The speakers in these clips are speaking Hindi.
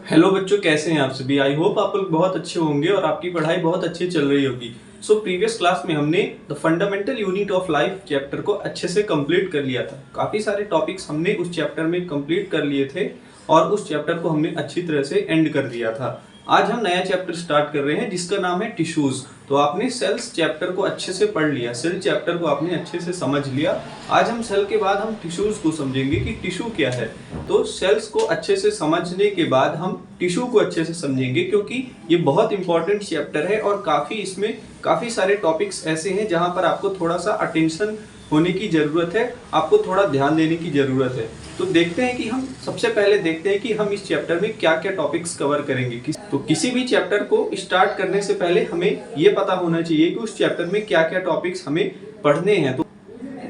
हेलो बच्चों, कैसे हैं आप सभी। आई होप आप लोग बहुत अच्छे होंगे और आपकी पढ़ाई बहुत अच्छी चल रही होगी। सो प्रीवियस क्लास में हमने the fundamental unit of life chapter को अच्छे से कंप्लीट कर लिया था। काफ़ी सारे टॉपिक्स हमने उस चैप्टर में कंप्लीट कर लिए थे और उस चैप्टर को हमने अच्छी तरह से एंड कर दिया था। आज हम नया चैप्टर स्टार्ट कर रहे हैं जिसका नाम है टिश्यूज। तो आपने सेल्स चैप्टर को अच्छे से पढ़ लिया, सेल चैप्टर को आपने अच्छे से समझ लिया। आज हम सेल के बाद हम टिश्यूज को समझेंगे कि टिश्यू क्या है। तो सेल्स को अच्छे से समझने के बाद हम टिश्यू को अच्छे से समझेंगे, क्योंकि ये बहुत इंपॉर्टेंट चैप्टर है और इसमें काफ़ी सारे टॉपिक्स ऐसे हैं जहाँ पर आपको थोड़ा सा अटेंशन होने की ज़रूरत है, आपको थोड़ा ध्यान देने की ज़रूरत है। तो देखते हैं कि हम सबसे पहले देखते हैं कि हम इस चैप्टर में क्या क्या टॉपिक्स कवर करेंगे। तो किसी भी चैप्टर को स्टार्ट करने से पहले हमें ये पता होना चाहिए कि उस चैप्टर में क्या क्या टॉपिक्स हमें पढ़ने हैं।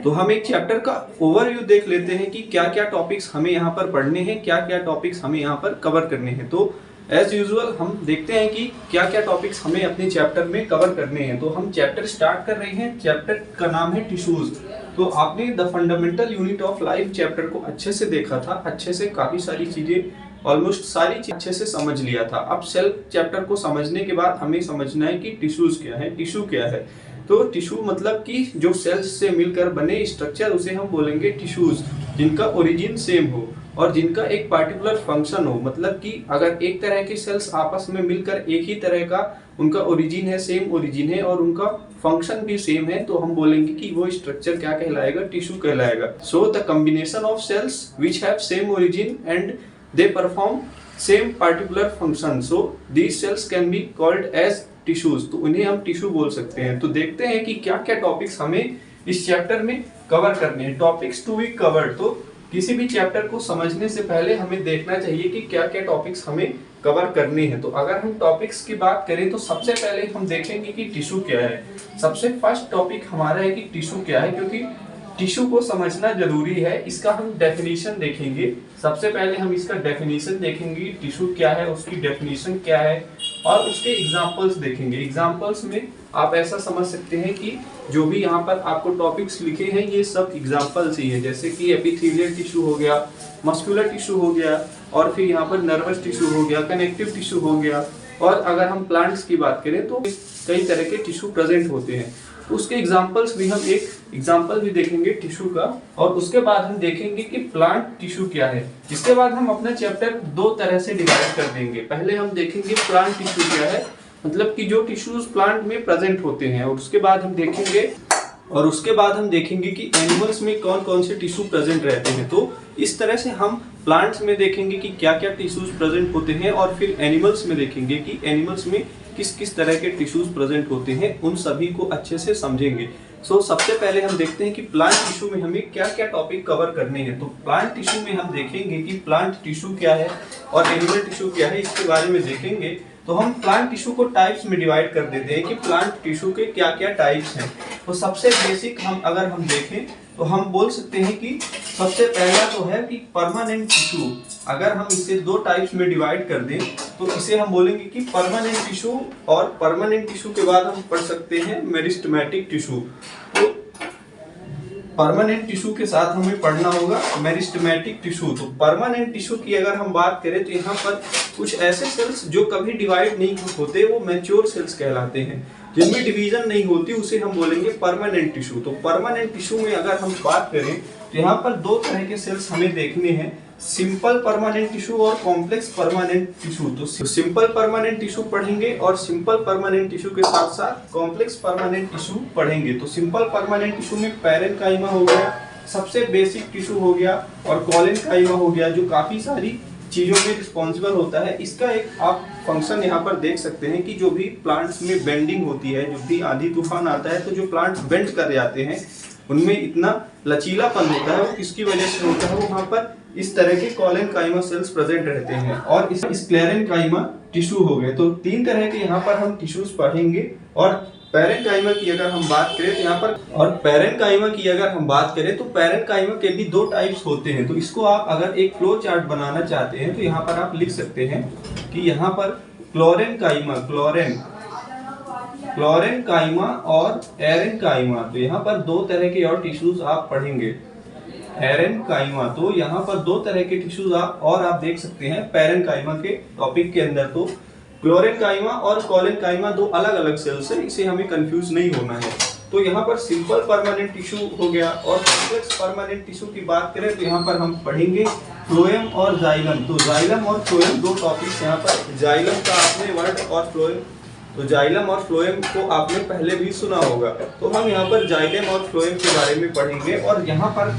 तो हम एक चैप्टर का ओवरव्यू देख लेते हैं कि क्या क्या टॉपिक्स हमें यहाँ पर पढ़ने हैं, क्या क्या टॉपिक्स हमें यहाँ पर कवर करने हैं। तो एज यूजुअल हम देखते हैं कि क्या क्या टॉपिक्स हमें अपने चैप्टर में कवर करने हैं। तो हम चैप्टर स्टार्ट कर रहे हैं। चैप्टर का नाम है टिश्यूज। तो आपने the fundamental unit of life chapter को अच्छे से देखा था, अच्छे से काफ़ी सारी चीज़ें, ऑलमोस्ट सारी चीज़ अच्छे से समझ लिया था। अब सेल चैप्टर को समझने के बाद हमें समझना है कि टिश्यूज क्या है, टिश्यू क्या है। तो टिश्यू मतलब कि जो सेल्स से मिलकर बने स्ट्रक्चर, उसे हम बोलेंगे टिश्यूज, जिनका ओरिजिन सेम हो और जिनका एक पार्टिकुलर फंक्शन हो। मतलब कि अगर एक तरह के सेल्स आपस में मिलकर एक ही तरह का उनका ओरिजिन है, सेम ओरिजिन है और उनका फंक्शन भी सेम है, तो हम बोलेंगे कि वो स्ट्रक्चर क्या कहलाएगा, टिश्यू कहलाएगा। So the combination of cells which have same origin and they perform same particular function, so these cells can be called as tissues। तो उन्हें हम टिश्यू बोल सकते हैं। तो देखते हैं कि क्या क्या टॉपिक्स हमें इस चैप्टर में कवर करने हैं। Topics to be covered. तो किसी भी चैप्टर को समझने से पहले हमें देखना चाहिए कि क्या क्या टॉपिक्स हमें कवर करने हैं। तो अगर हम टॉपिक्स की बात करें तो सबसे पहले हम देखेंगे कि टिश्यू क्या है। सबसे फर्स्ट टॉपिक हमारा है कि टिश्यू क्या है, क्योंकि टिश्यू को समझना जरूरी है। इसका हम डेफिनेशन देखेंगे। सबसे पहले हम इसका डेफिनेशन देखेंगे, टिश्यू क्या है, उसकी डेफिनेशन क्या है, और उसके एग्जांपल्स देखेंगे। एग्जांपल्स में आप ऐसा समझ सकते हैं कि जो भी यहाँ पर आपको टॉपिक्स लिखे हैं ये सब एग्जांपल्स ही है। जैसे कि एपिथेलियल टिश्यू हो गया, मस्कुलर टिश्यू हो गया, और फिर यहाँ पर नर्वस टिश्यू हो गया, कनेक्टिव टिश्यू हो गया। और अगर हम प्लांट्स की बात करें तो कई तरह के टिश्यू प्रेजेंट होते हैं। तो उसके एग्जांपल्स भी, हम एक एग्जांपल भी देखेंगे टिश्यू का, और उसके बाद हम देखेंगे कि प्लांट टिश्यू क्या है। इसके बाद हम अपना चैप्टर दो तरह से डिवाइड कर देंगे। पहले हम देखेंगे प्लांट टिश्यू क्या है, मतलब कि जो टिश्यूज प्लांट में प्रेजेंट होते हैं, और उसके बाद हम देखेंगे कि एनिमल्स में कौन कौन से टिश्यू प्रेजेंट रहते हैं। तो इस तरह से हम प्लांट्स में देखेंगे कि क्या क्या टिश्यूज प्रेजेंट होते हैं, और फिर एनिमल्स में देखेंगे कि एनिमल्स में किस किस तरह के टिश्यूज प्रेजेंट होते हैं। उन सभी को अच्छे से समझेंगे। सबसे पहले हम देखते हैं कि प्लांट टिश्यू में हमें क्या क्या टॉपिक कवर करने हैं। तो प्लांट टिश्यू में हम देखेंगे कि प्लांट टिश्यू क्या है और एनिमल टिश्यू क्या है, इसके बारे में देखेंगे। तो हम प्लांट टिश्यू को टाइप्स में डिवाइड कर देते हैं कि प्लांट टिश्यू के क्या क्या टाइप्स हैं। तो सबसे बेसिक अगर हम देखें तो हम बोल सकते हैं कि सबसे पहला तो है कि परमानेंट टिश्यू। अगर हम इसे दो टाइप्स में डिवाइड कर दें तो इसे हम बोलेंगे कि परमानेंट टिश्यू, और परमानेंट टिश्यू के बाद हम पढ़ सकते हैं मेरिस्टेमेटिक टिश्यू। तो परमानेंट टिश्यू के साथ हमें पढ़ना होगा मेरिस्टेमेटिक टिश्यू। तो परमानेंट टिश्यू की अगर हम बात करें तो यहाँ पर कुछ ऐसे सेल्स जो कभी डिवाइड नहीं होते, वो मैच्योर सेल्स कहलाते हैं, जिनमें डिवीजन नहीं होती, उसे हम बोलेंगे परमानेंट टिश्यू। तो परमानेंट टिश्यू में अगर हम बात करें तो यहाँ पर दो तरह के सेल्स हमें देखने हैं, सिंपल परमानेंट टिश्यू और कॉम्प्लेक्स परमानेंट टिश्यू। तो सिंपल परमानेंट टिश्यू पढ़ेंगे और सिंपल परमानेंट टिश्यू के साथ साथ कॉम्प्लेक्स परमानेंट टिश्यू पढ़ेंगे। तो सिंपल परमानेंट टिश्यू में पैरेन्काइमा हो गया, सबसे बेसिक टिश्यू हो गया, और कोलेनकाइमा हो गया, जो काफी सारी चीजों में रिस्पॉन्सिबल होता है। इसका एक आप फंक्शन यहाँ पर देख सकते हैं कि जो भी प्लांट्स में बेंडिंग होती है, जो भी आंधी तूफान आता है तो जो प्लांट्स बेंड कर जाते हैं, उनमें इतना लचीलापन होता है, वो किसकी वजह से होता है, वो वहाँ पर इस तरह के कोलेनकाइमा सेल्स प्रेजेंट रहते हैं। और इस स्क्लेरेनकाइमा टिश्यू हो गए। तो तीन तरह के यहाँ पर हम टिश्यूज पढ़ेंगे। और पैरेन्काइमा की अगर हम बात करें तो यहाँ पर, और पैरेन्काइमा की अगर हम बात करें तो पैरेन्काइमा के भी दो टाइप्स होते हैं। तो इसको आप अगर एक फ्लो चार्ट बनाना चाहते हैं तो यहाँ पर आप लिख सकते हैं कि यहाँ पर क्लोरेनकाइमा, क्लोरेनकाइमा और एरेनकाइमा। तो यहाँ पर दो तरह के और टिश्यूज आप पढ़ेंगे। पैरेन्काइमा। तो यहाँ पर दो तरह के टिश्यूज आप देख सकते हैं पैरेन्काइमा के टॉपिक के अंदर। तो क्लोरेन्काइमा और कोलेन्काइमा दो अलग अलग सेल्स है, इसे हमें कंफ्यूज नहीं होना है। तो यहाँ पर सिंपल परमानेंट टिश्यू हो गया, और कॉम्प्लेक्स परमानेंट टिश्यू की बात करें तो यहाँ पर हम पढ़ेंगे फ्लोएम और जाइलम। तो जाइलम और फ्लोएम दो टॉपिक्स यहाँ पर। जाइलम का आपने वर्ड और फ्लोएम, तो जाइलम और फ्लोएम को आपने पहले भी सुना होगा। तो हम यहाँ पर जाइलम और फ्लोएम के बारे में पढ़ेंगे, और यहाँ पर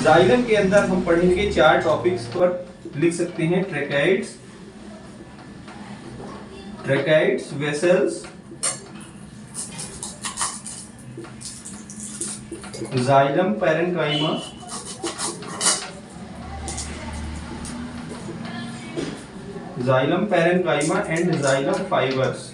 जाइलम के अंदर हम पढ़ेंगे 4 टॉपिक्स पर लिख सकते हैं। Tracheids, vessels, xylem parenchyma, and xylem fibres.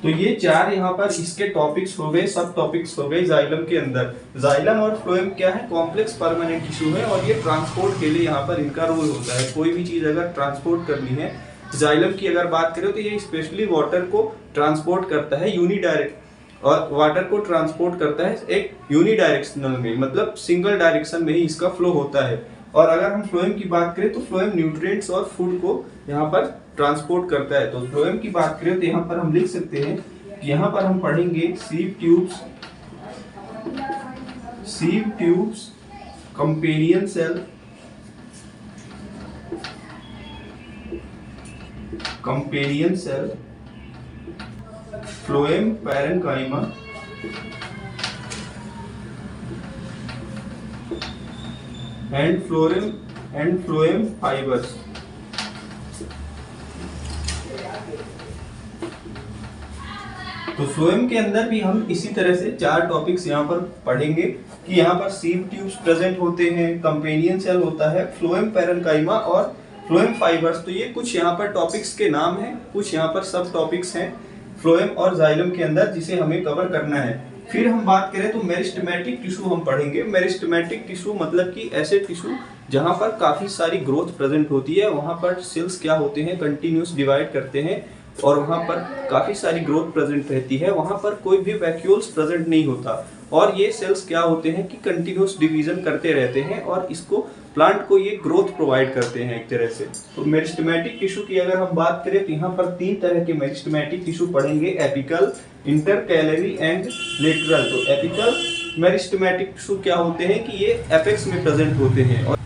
तो ये 4 यहाँ पर इसके टॉपिक्स हो गए, सब टॉपिक्स हो गए जाइलम के अंदर। जाइलम और फ्लोएम क्या है? कॉम्प्लेक्स परमानेंट टिश्यू है, और ये ट्रांसपोर्ट के लिए यहाँ पर इनका रोल होता है। कोई भी चीज अगर ट्रांसपोर्ट करनी है, जाइलम की अगर बात करें तो ये स्पेशली वाटर को ट्रांसपोर्ट करता है यूनिडायरेक्ट, और वाटर को ट्रांसपोर्ट करता है एक यूनिडायरेक्शनल में, मतलब सिंगल डायरेक्शन में ही इसका फ्लो होता है। और अगर हम फ्लोएम की बात करें तो फ्लोएम न्यूट्रिएंट्स और फूड को यहाँ पर ट्रांसपोर्ट करता है। तो फ्लोएम की बात करें तो यहाँ पर हम लिख सकते हैं कि यहाँ पर हम पढ़ेंगे sieve tubes, companion cell, phloem parenchyma, and phloem fibres. तो फ्लोएम के अंदर भी हम इसी तरह से 4 टॉपिक्स यहाँ पर पढ़ेंगे कि यहाँ पर सीव ट्यूब्स प्रेजेंट होते हैं, कंपेनियन सेल होता है, फ्लोएम पैरेन्काइमा और फ्लोएम फाइबर्स। तो ये कुछ यहाँ पर टॉपिक्स के नाम हैं, कुछ यहाँ पर सब टॉपिक्स हैं फ्लोएम और जाइलम के अंदर जिसे हमें कवर करना है। फिर हम बात करें तो मेरिस्टेमेटिक टिश्यू हम पढ़ेंगे। मेरिस्टेमेटिक टिश्यू मतलब कि ऐसे टिश्यू जहाँ पर काफी सारी ग्रोथ प्रेजेंट होती है, वहाँ पर सेल्स क्या होते हैं, कंटिन्यूस डिवाइड करते हैं, और वहाँ पर काफी सारी ग्रोथ प्रेजेंट रहती है, वहाँ पर कोई भी वैक्यूल्स प्रेजेंट नहीं होता, और ये सेल्स क्या होते हैं कि कंटिन्यूस डिवीजन करते रहते हैं, और इसको प्लांट को ये ग्रोथ प्रोवाइड करते हैं एक तरह से। तो मेरिस्टेमेटिक टिश्यू की अगर हम बात करें तो यहाँ पर 3 तरह के मेरिस्टेमेटिक टिश्यू पढ़ेंगे, एपिकल, इंटरकैलरी एंड लेटरल। तो एपिकल मेरिस्टेमेटिक टिश्यू क्या होते हैं कि ये एपेक्स में प्रेजेंट होते हैं, और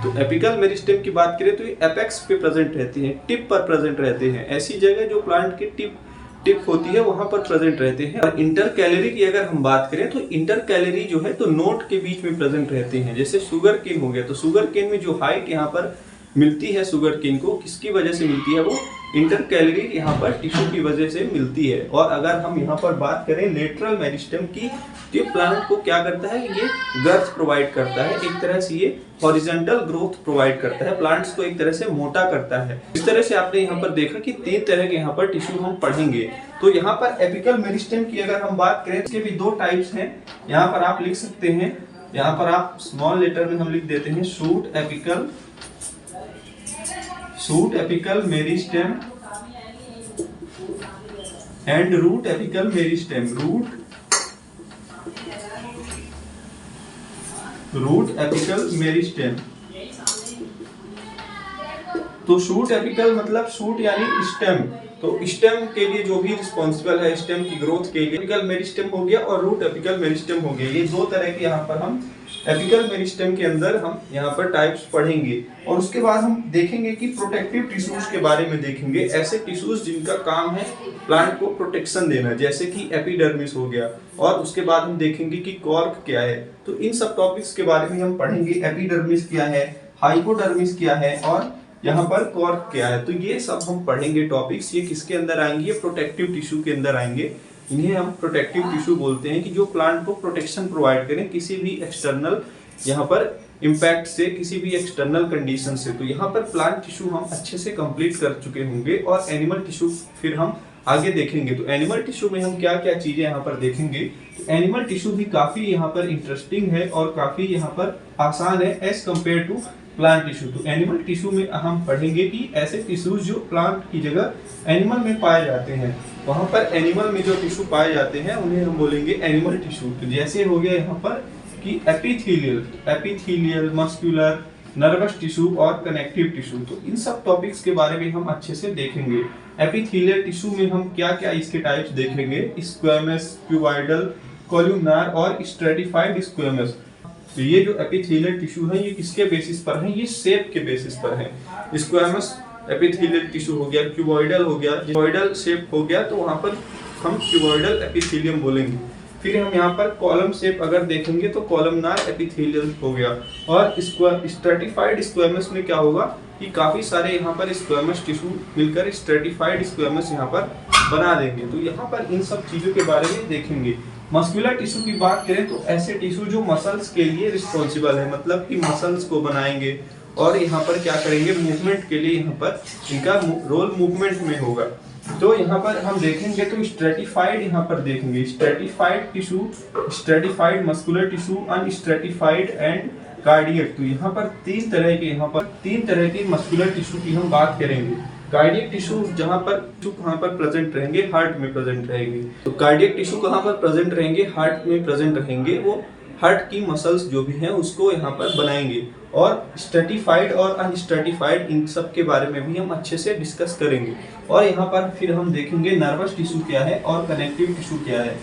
तो एपिकल मेरिस्टेम की बात करें तो ये एपेक्स पे प्रेजेंट रहते हैं, टिप पर प्रेजेंट रहते हैं, ऐसी जगह जो प्लांट की टिप होती है वहां पर प्रेजेंट रहते हैं। और इंटरकैलरी की अगर हम बात करें तो इंटरकैलरी जो है तो नोट के बीच में प्रेजेंट रहते हैं, जैसे शुगर केन हो गया। तो शुगर केन में जो हाइट यहाँ पर मिलती है शुगर केन को, किसकी वजह से मिलती है? वो इंटरकैलरी यहाँ पर टिश्यू की वजह से मिलती है। और अगर हम यहाँ पर बात करें लेटरल मेरिस्टेम की, तो ये प्लांट को क्या करता है, ये गर्थ प्रोवाइड करता है, एक तरह से ये हॉरिजॉन्टल ग्रोथ प्रोवाइड करता है, प्लांट्स को एक तरह से मोटा करता है। इस तरह से आपने यहाँ पर देखा कि 3 तरह के यहाँ पर टिश्यू हम पढ़ेंगे। तो यहाँ पर एपिकल मेरिस्टेम की अगर हम बात करें, इसके भी 2 टाइप्स हैं, यहाँ पर आप लिख सकते हैं, यहाँ पर आप स्मॉल लेटर में हम लिख देते हैं shoot apical meristem and root apical meristem. Root apical meristem. तो शूट एपिकल मतलब शूट यानी स्टेम, तो स्टेम के लिए जो भी रिस्पॉन्सिबल है स्टेम की ग्रोथ के लिए, एपिकल मेरिस्टेम हो गया और रूट एपिकल मेरिस्टेम हो गया। ये 2 तरह के यहाँ पर हम एपिकल मेरिस्टेम के अंदर हम यहाँ पर टाइप्स पढ़ेंगे। और उसके बाद हम देखेंगे कि प्रोटेक्टिव टिश्यूज के बारे में देखेंगे, ऐसे टिश्यूज जिनका काम है प्लांट को प्रोटेक्शन देना, जैसे कि एपिडर्मिस हो गया। और उसके बाद हम देखेंगे कि कॉर्क क्या है। तो इन सब टॉपिक्स के बारे में हम पढ़ेंगे, एपिडर्मिस क्या है, हाइपोडर्मिस क्या है, और यहाँ पर कॉर्क क्या है। तो ये सब हम पढ़ेंगे टॉपिक्स। ये किसके अंदर आएंगे? ये प्रोटेक्टिव टिश्यू के अंदर आएंगे। इन्हें हम प्रोटेक्टिव टिश्यू बोलते हैं कि जो प्लांट को प्रोटेक्शन प्रोवाइड करें किसी भी एक्सटर्नल यहाँ पर इम्पैक्ट से, किसी भी एक्सटर्नल कंडीशन से। तो यहाँ पर प्लांट टिश्यू हम अच्छे से कंप्लीट कर चुके होंगे, और एनिमल टिश्यू फिर हम आगे देखेंगे। तो एनिमल टिश्यू में हम क्या क्या चीजें यहाँ पर देखेंगे। तो एनिमल टिश्यू भी काफी यहाँ पर इंटरेस्टिंग है और काफी यहाँ पर आसान है as compared to plant tissue. तो एनिमल टिश्यू में हम पढ़ेंगे कि ऐसे टिश्यूज जो प्लांट की जगह एनिमल में पाए जाते हैं, वहां पर एनिमल में जो टिश्यू पाए जाते हैं उन्हें हम बोलेंगे एनिमल टिश्यू। तो जैसे हो गया यहाँ पर कि एपिथेलियल, मस्कुलर, नर्वस टिश्यू और कनेक्टिव टिश्यू। तो इन सब टॉपिक्स के बारे में हम अच्छे से देखेंगे। एपिथेलियल टिश्यू में हम क्या क्या इसके टाइप्स देखेंगे, स्क्वैमस, क्यूबॉइडल, कोलुमनार और स्ट्रेटिफाइड स्क्वैमस। तो ये जो एपिथेलियल टिश्यू है ये किसके बेसिस पर है, ये शेप के बेसिस पर है। स्क्वैमस एपिथेलियल टिश्यू हो गया, क्यूबॉइडल हो गया, क्यूबॉइडल शेप हो गया तो वहां पर हम क्यूबॉइडल एपिथेलियम बोलेंगे। फिर हम यहाँ पर कॉलम शेप अगर देखेंगे तो कॉलमनार एपिथेलियल हो गया। और स्ट्रेटिफाइड स्क्वैमस में क्या होगा कि काफी सारे यहाँ पर स्क्वैमस टिश्यू मिलकर स्ट्रेटिफाइड स्क्वैमस यहाँ पर बना देंगे। तो यहाँ पर इन सब चीजों के बारे में देखेंगे। मस्कुलर टिश्यू की बात करें तो ऐसे टिश्यू जो मसल्स के लिए रिस्पॉन्सिबल है, मतलब कि मसल्स को बनाएंगे और यहाँ पर क्या करेंगे, मूवमेंट के लिए यहाँ पर इनका रोल मूवमेंट में होगा। तो यहाँ पर हम देखेंगे तो स्ट्रेटिफाइड यहाँ पर देखेंगे, striated tissue, striated muscular tissue, unstriated and cardiac. तो यहाँ पर तीन तरह के मस्कुलर टिश्यू की हम बात करेंगे। कार्डियक टिश्यू जहाँ पर प्रेजेंट रहेंगे, हार्ट में प्रेजेंट रहेंगे। तो कार्डियक टिश्यू कहाँ पर प्रेजेंट रहेंगे, हार्ट में प्रेजेंट रहेंगे। वो हार्ट की मसल्स जो भी हैं उसको यहाँ पर बनाएंगे। और स्ट्रेटिफाइड और अनस्ट्रेटिफाइड इन सब के बारे में भी हम अच्छे से डिस्कस करेंगे। और यहाँ पर फिर हम देखेंगे नर्वस टिश्यू क्या है और कनेक्टिव टिश्यू क्या है।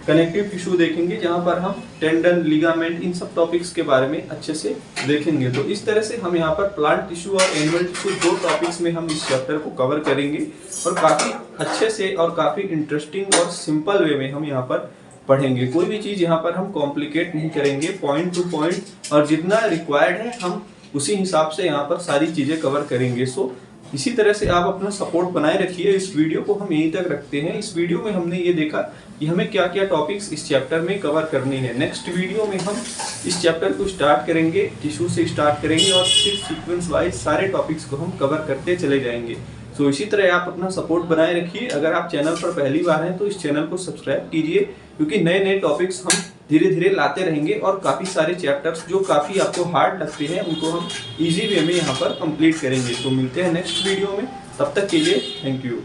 कनेक्टिव टिश्यू देखेंगे जहाँ पर हम टेंडन, लिगामेंट, इन सब टॉपिक्स के बारे में अच्छे से देखेंगे। तो इस तरह से हम यहाँ पर प्लांट टिश्यू और एनिमल टिश्यू दो टॉपिक्स में हम इस चैप्टर को कवर करेंगे और काफी अच्छे से और काफी इंटरेस्टिंग और सिंपल वे में हम यहाँ पर पढ़ेंगे। कोई भी चीज यहाँ पर हम कॉम्प्लिकेट नहीं करेंगे, पॉइंट टू पॉइंट, और जितना रिक्वायर्ड है हम उसी हिसाब से यहाँ पर सारी चीजें कवर करेंगे। सो इसी तरह से आप अपना सपोर्ट बनाए रखिए। इस वीडियो को हम यहीं तक रखते हैं। इस वीडियो में हमने ये देखा कि हमें क्या क्या टॉपिक्स इस चैप्टर में कवर करनी है। नेक्स्ट वीडियो में हम इस चैप्टर को स्टार्ट करेंगे, टिश्यू से स्टार्ट करेंगे और फिर सीक्वेंस वाइज सारे टॉपिक्स को हम कवर करते चले जाएंगे। सो इसी तरह आप अपना सपोर्ट बनाए रखिए। अगर आप चैनल पर पहली बार हैं तो इस चैनल को सब्सक्राइब कीजिए, क्योंकि नए नए टॉपिक्स हम धीरे धीरे लाते रहेंगे और काफ़ी सारे चैप्टर्स जो काफ़ी आपको हार्ड लगते हैं उनको हम इजी वे में यहाँ पर कंप्लीट करेंगे। तो मिलते हैं नेक्स्ट वीडियो में, तब तक के लिए थैंक यू।